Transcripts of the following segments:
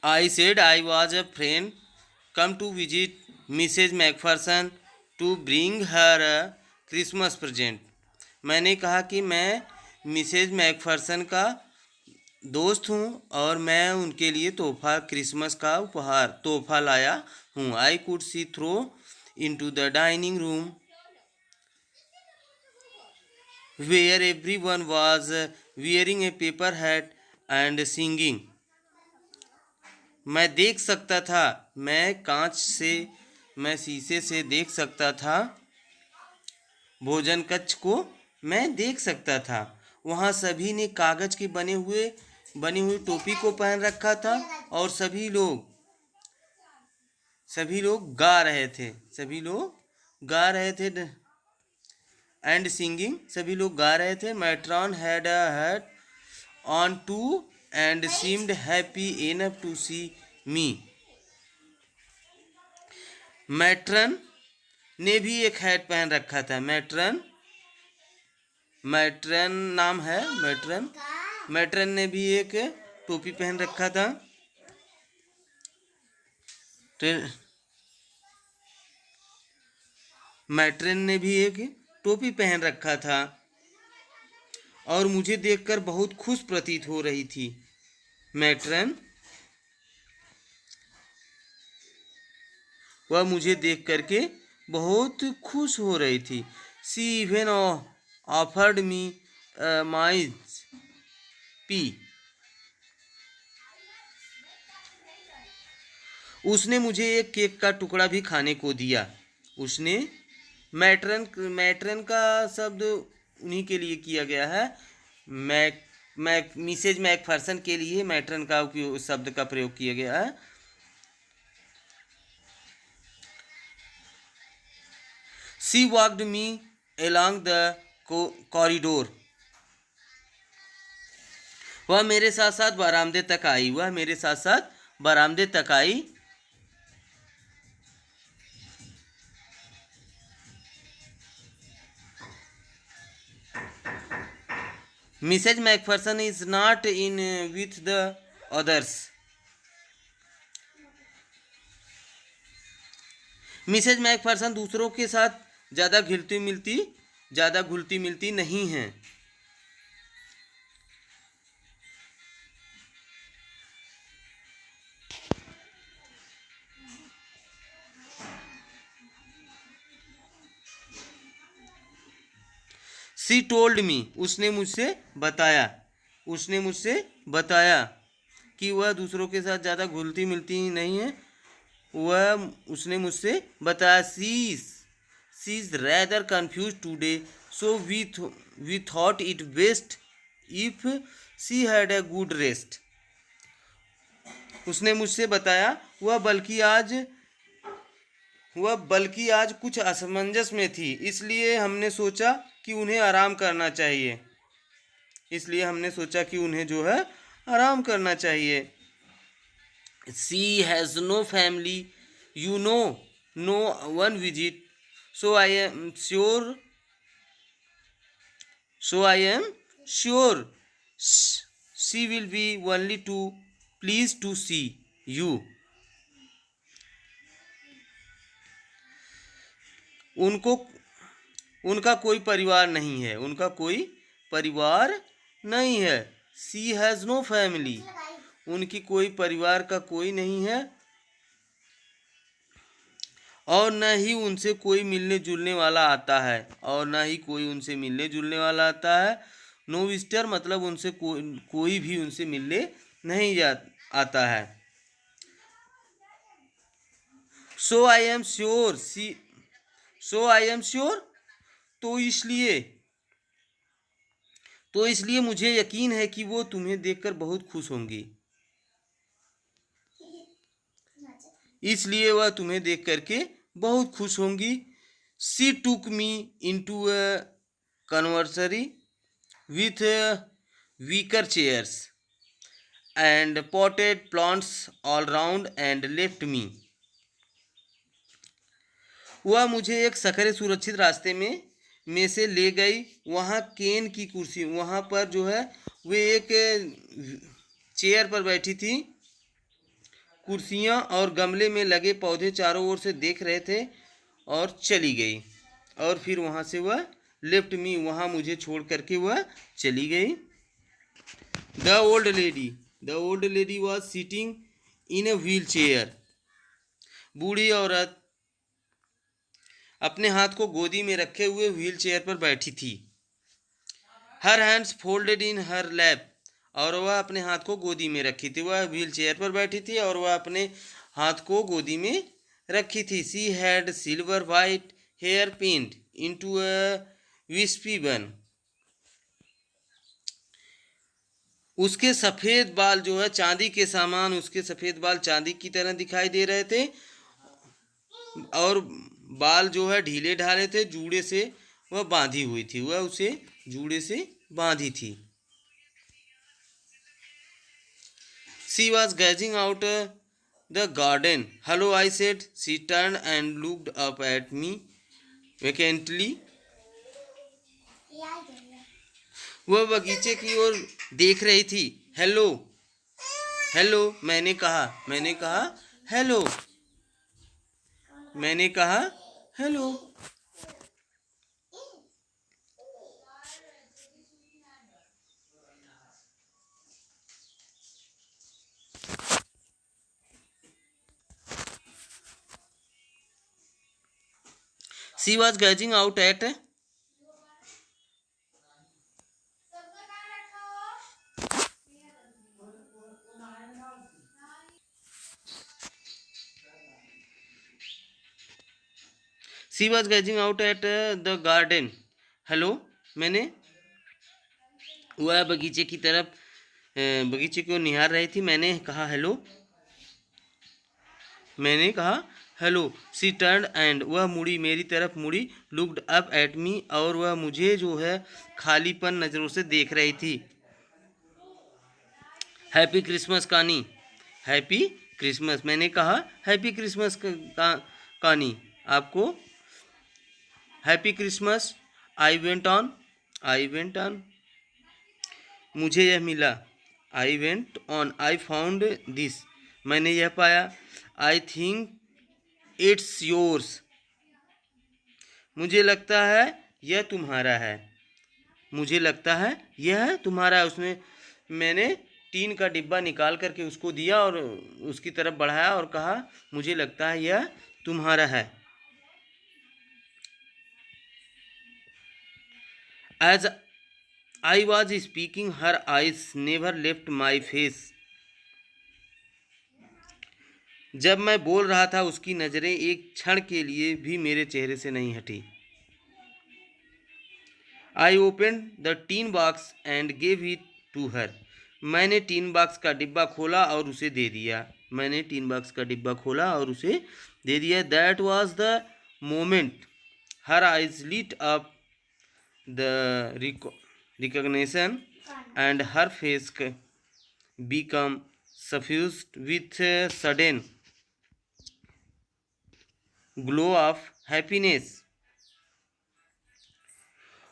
I said I was a friend come to visit Mrs. Macpherson to bring her a Christmas present. मैंने कहा कि मैं Mrs Macpherson का दोस्त हूँ और मैं उनके लिए तोहफा क्रिसमस का उपहार तोहफा लाया हूँ. I could see through into the dining room where everyone was wearing a paper hat and singing. मैं देख सकता था, मैं शीशे से देख सकता था, भोजन कक्ष को मैं देख सकता था. वहाँ सभी ने कागज के बनी हुई टोपी को पहन रखा था और सभी लोग गा रहे थे एंड सिंगिंग. सभी लोग गा रहे थे. Matron had a hat on too and seemed happy enough to see me. Matron ने भी एक हैट पहन रखा था. मैट्रन नाम है. मैट्रन ने भी एक टोपी पहन रखा था. मैट्रन ने भी एक टोपी पहन रखा था और मुझे देखकर बहुत खुश प्रतीत हो रही थी. मैट्रन वह मुझे देख करके बहुत खुश हो रही थी. She even offered me mine's P. उसने मुझे एक केक का टुकड़ा भी खाने को दिया. उसने मैट्रन का शब्द उन्हीं के लिए किया गया है. मिसेज मैकफर्सन के लिए मैट्रन का शब्द का प्रयोग किया गया है. She walked me along the corridor. वह मेरे साथ साथ बरामदे तक आई. Mrs McPherson is not in with the others. Mrs McPherson दूसरों के साथ ज़्यादा घुलती मिलती नहीं हैं. She told me. उसने मुझसे बताया कि वह दूसरों के साथ ज़्यादा घुलती मिलती नहीं है. उसने मुझसे बताया. She is rather confuse today so we thought it best if she had a good rest. उसने मुझसे बताया वह बल्कि आज कुछ असमंजस में थी. इसलिए हमने सोचा कि उन्हें आराम करना चाहिए. She has no family, you know, no one visit, so I am sure she will be only too please to see you. उनका कोई परिवार नहीं है. She has no family. उनकी कोई परिवार का कोई नहीं है और न ही उनसे कोई मिलने जुलने वाला आता है. नो विजिटर मतलब उनसे कोई भी उनसे मिलने नहीं आता है. सो आई एम श्योर. तो इसलिए मुझे यकीन है कि वो तुम्हें देखकर बहुत खुश होंगी. इसलिए वह तुम्हें देख करके बहुत खुश होंगी. She took me into a conservatory with wicker chairs and potted plants all round and left me. वह मुझे एक सकरे सुरक्षित रास्ते में से ले गई. वहाँ केन की कुर्सी, वहाँ पर जो है वे एक चेयर पर बैठी थी कुर्सियाँ और गमले में लगे पौधे चारों ओर से देख रहे थे और चली गई। और फिर वहाँ से वह लेफ्ट मी, वहाँ मुझे छोड़ करके वह चली गई। The old lady was sitting in a wheel chair. बूढ़ी औरत अपने हाथ को गोदी में रखे हुए व्हील चेयर पर बैठी थी। हर हैंड्स फोल्डेड इन हर लैप, और वह अपने हाथ को गोदी में रखी थी। वह व्हील चेयर पर बैठी थी और वह अपने हाथ को गोदी में रखी थी। She had silver white hair pinned into a wispy bun. उसके सफ़ेद बाल जो है चांदी के सामान, उसके सफ़ेद बाल चांदी की तरह दिखाई दे रहे थे और बाल जो है ढीले ढाले थे, जूड़े से वह बांधी हुई थी, वह उसे जूड़े से बांधी थी। She was gazing out the garden. Hello I said. She turn and looked up at me vacantly. वह बगीचे की ओर देख रही थी। हेलो, हेलो, मैंने कहा हेलो, मैंने कहा hello. She was gazing out at she was gazing out at the garden. Hello, मैंने वह बगीचे की तरफ बगीचे को निहार रही थी। मैंने कहा हेलो। सी टर्न एंड, वह मुड़ी, मेरी तरफ मुड़ी। लुक्ड अप एट मी, और वह मुझे जो है खालीपन नज़रों से देख रही थी। हैप्पी क्रिसमस कानी। हैप्पी क्रिसमस, मैंने कहा हैप्पी क्रिसमस कानी आपको। Happy Christmas. I went on, मुझे यह मिला। I went on, I found this, मैंने यह पाया। आई थिंक इट्स योर्स, मुझे लगता है यह तुम्हारा है। मुझे लगता है यह तुम्हारा है। उसने मैंने टीन का डिब्बा निकाल करके उसको दिया और उसकी तरफ बढ़ाया और कहा मुझे लगता है यह तुम्हारा है। As I was speaking her eyes never left my face. जब मैं बोल रहा था उसकी नज़रें एक क्षण के लिए भी मेरे चेहरे से नहीं हटी। I open the tin box and gave it to her. मैंने टीन बॉक्स का डिब्बा खोला और उसे दे दिया। मैंने टीन बॉक्स का डिब्बा खोला और उसे दे दिया। That was the moment her eyes lit up the recognition and her face become suffused with a sudden glow of happiness।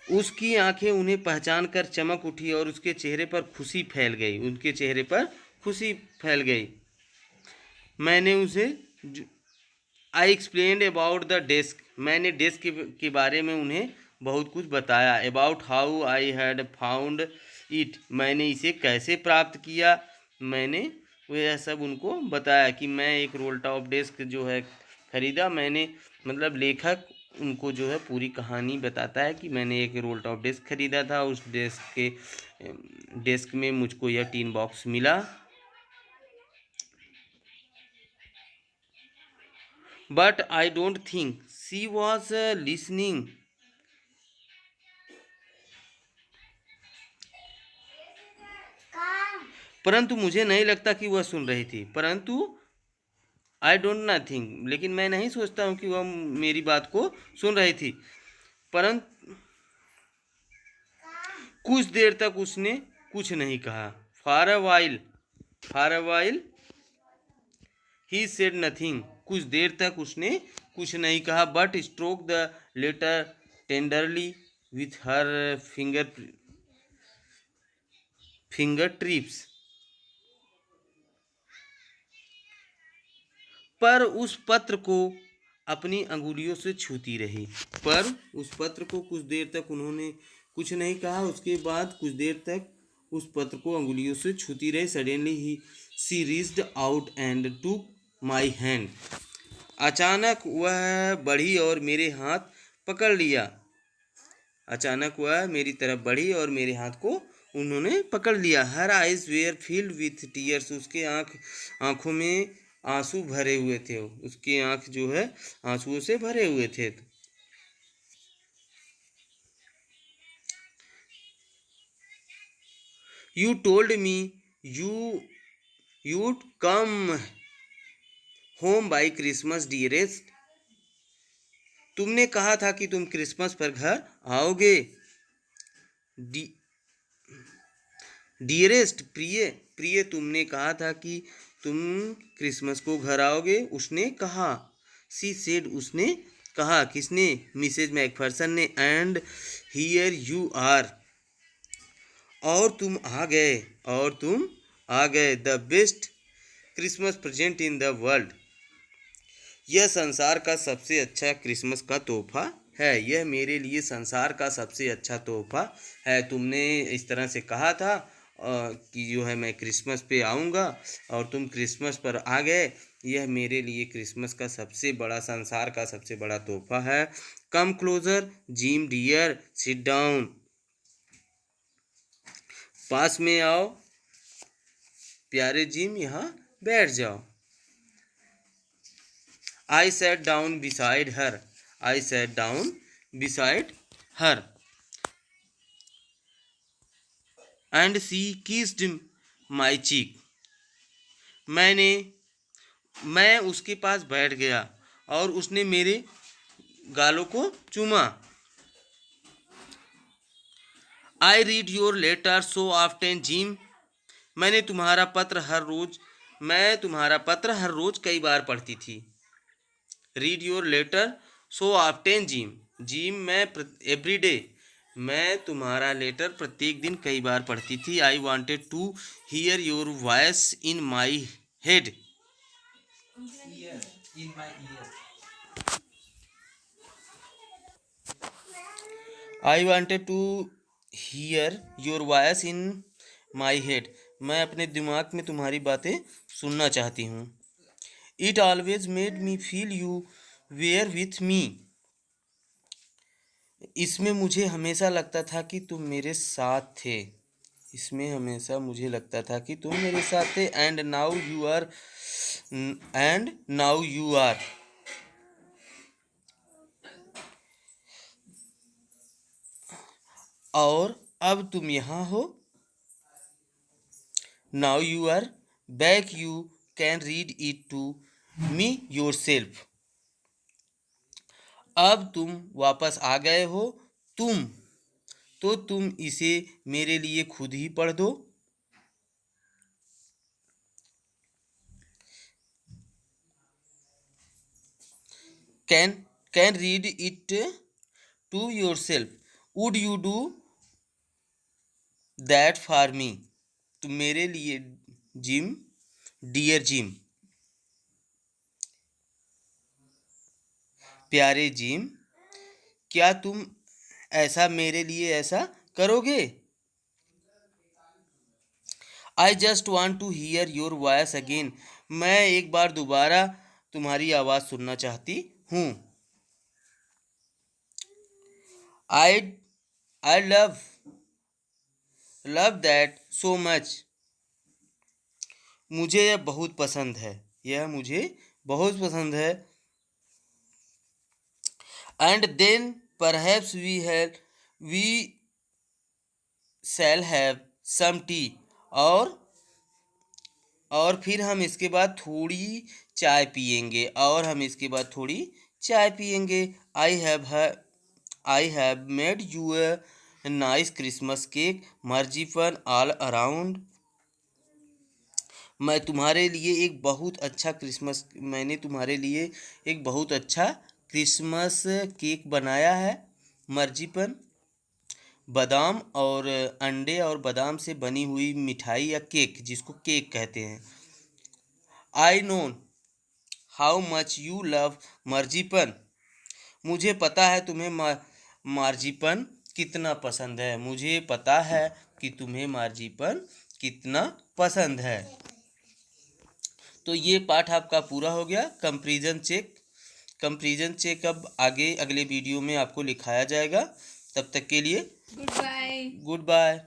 उसकी आंखें उन्हें पहचान कर चमक उठी और उसके चेहरे पर खुशी फैल गई। उनके चेहरे पर खुशी फैल गई। मैंने उसे आई एक्सप्लेन्ड अबाउट द डेस्क। मैंने डेस्क के बारे में उन्हें बहुत कुछ बताया। About how I had found it, मैंने इसे कैसे प्राप्त किया। मैंने वह सब उनको बताया कि मैं एक रोल टॉप डेस्क जो है ख़रीदा। मैंने मतलब लेखक उनको जो है पूरी कहानी बताता है कि मैंने एक रोल टॉप डेस्क ख़रीदा था। उस डेस्क में मुझको यह टीन बॉक्स मिला। But I don't think she was listening. परंतु मुझे नहीं लगता कि वह सुन रही थी। परंतु आई डोंट ना थिंक, लेकिन मैं नहीं सोचता हूँ कि वह मेरी बात को सुन रही थी। परंतु कुछ देर तक उसने कुछ नहीं कहा। For a while he said nothing, कुछ देर तक उसने कुछ नहीं कहा। But stroke the letter tenderly with her fingertips. पर उस पत्र को अपनी अंगुलियों से छूती रही। पर उस पत्र को कुछ देर तक उन्होंने कुछ नहीं कहा। उसके बाद कुछ देर तक उस पत्र को अंगुलियों से छूती रही। Suddenly he she reached out and took my hand. अचानक वह बढ़ी और मेरे हाथ पकड़ लिया। अचानक वह मेरी तरफ बढ़ी और मेरे हाथ को उन्होंने पकड़ लिया। Her eyes were filled with tears. उसके आंखों में आंसू भरे हुए थे। उसकी आंख जो है आंसुओं से भरे हुए थे। You told me you you'd come home by Christmas dearest. तुमने कहा था कि तुम क्रिसमस पर घर आओगे। डियरेस्ट प्रिय, प्रिय तुमने कहा था कि तुम क्रिसमस को घर आओगे। उसने कहा। सी सेड उसने कहा। किसने? मिसेज मैकफर्सन ने। एंड हियर यू आर और तुम आ गए। और तुम आ गए। The best Christmas present in the world. यह संसार का सबसे अच्छा क्रिसमस का तोहफा है। यह मेरे लिए संसार का सबसे अच्छा तोहफा है। तुमने इस तरह से कहा था कि जो है मैं क्रिसमस पे आऊँगा और तुम क्रिसमस पर आ गए। यह मेरे लिए क्रिसमस का सबसे बड़ा, संसार का सबसे बड़ा तोहफा है। Come closer Jim dear, sit down. पास में आओ प्यारे जिम, यहाँ बैठ जाओ। I sat down beside her. I sat down beside her. And she kissed my cheek. मैं उसके पास बैठ गया और उसने मेरे गालों को चूमा। I read your letter so often, Jim. मैं तुम्हारा पत्र हर रोज कई बार पढ़ती थी। Read your letter so often Jim. Jim मैं एवरी डे, मैं तुम्हारा लेटर प्रत्येक दिन कई बार पढ़ती थी। I wanted to hear your voice in my head. I wanted to hear your voice in my head. मैं अपने दिमाग में तुम्हारी बातें सुनना चाहती हूँ। It always made me feel you were with me. इसमें मुझे हमेशा लगता था कि तुम मेरे साथ थे। इसमें हमेशा मुझे लगता था कि तुम मेरे साथ थे। And now you are. And now you are. और अब तुम यहाँ हो। Now you are back. You can read it to me yourself. अब तुम वापस आ गए हो। तुम इसे मेरे लिए खुद ही पढ़ दो। Can read it to yourself. Would you do that for me. तुम मेरे लिए जिम, डियर जिम, प्यारे जिम, क्या तुम ऐसा मेरे लिए ऐसा करोगे? I just want to hear your voice again. मैं एक बार दोबारा तुम्हारी आवाज़ सुनना चाहती हूँ। I I love that so much. मुझे यह बहुत पसंद है। यह मुझे बहुत पसंद है। And then perhaps we shall have some tea. और फिर हम इसके बाद थोड़ी चाय पियेंगे। I have made you a nice Christmas cake, marzipan all around. मैंने तुम्हारे लिए एक बहुत अच्छा क्रिसमस केक बनाया है। मर्जीपन बादाम और अंडे और बादाम से बनी हुई मिठाई या केक, जिसको केक कहते हैं। I know how much you love marzipan. मुझे पता है तुम्हें मार्जिपन कितना पसंद है। मुझे पता है कि तुम्हें मार्जिपन कितना पसंद है। तो ये पाठ आपका पूरा हो गया। कंपैरिजन चेक अब आगे अगले वीडियो में आपको लिखाया जाएगा। तब तक के लिए गुड बाय। Good bye.